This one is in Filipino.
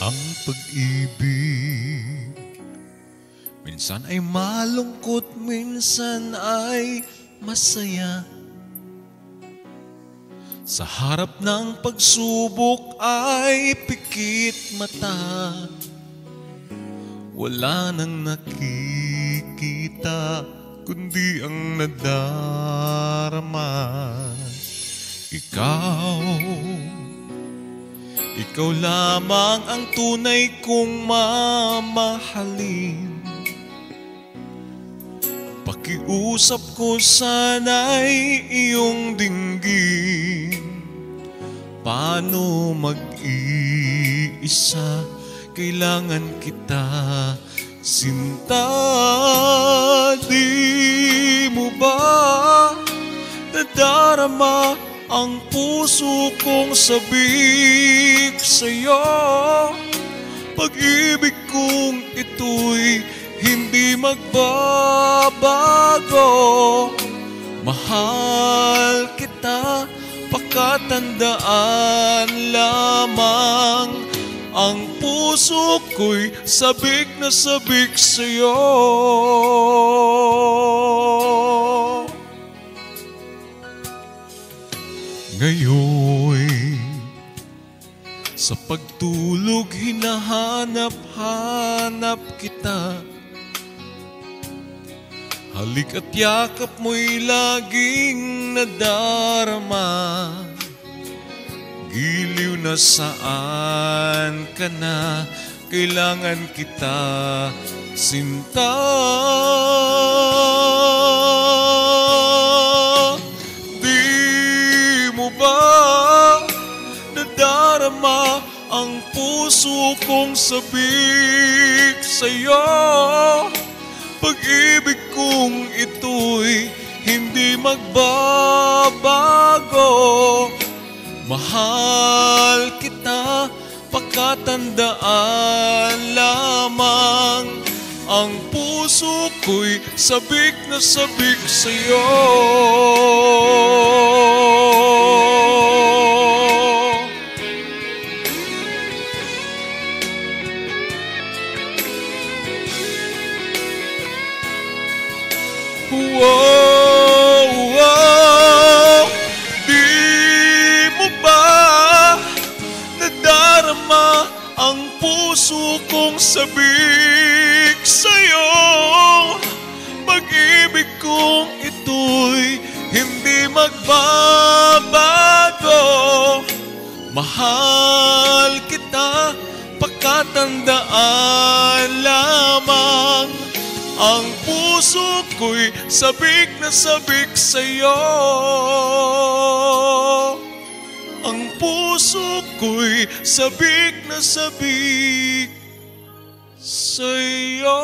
Ang pag-ibig minsan ay malungkot, minsan ay masaya. Sa harap ng pagsubok ay pikit mata. Wala nang nakikita kundi ang nadarama. Ikaw lamang ang tunay kong mamahalin. Pakiusap ko sana'y iyong dinggin. Paano mag-iisa? Kailangan kita, sinta. Di mo ba nadarama ang puso kong sabik sa'yo? Pag-ibig kong ito'y hindi magbabago. Mahal kita, pakatandaan lamang. Ang puso ko'y sabik na sabik sa'yo. Ngayon, sa pagtulog hinahanap-hanap kita. Halik at yakap mo'y laging nadarama. Giliw na saan ka na, kailangan kita, sinta. Di mo ba nadarama ang puso kong sabik sa'yo? Pag-ibig kong ito'y hindi magbabago. Mahal kita, pakatandaan lamang. Ang puso ko'y sabik na sabik sa'yo. Ang puso kong sabik sa'yo. Pag-ibig kong ito'y hindi magbabago. Mahal kita, pakatandaan lamang. Ang puso ko'y sabik na sabik sa'yo. Ang puso ko'y sabik na sabik sa'yo.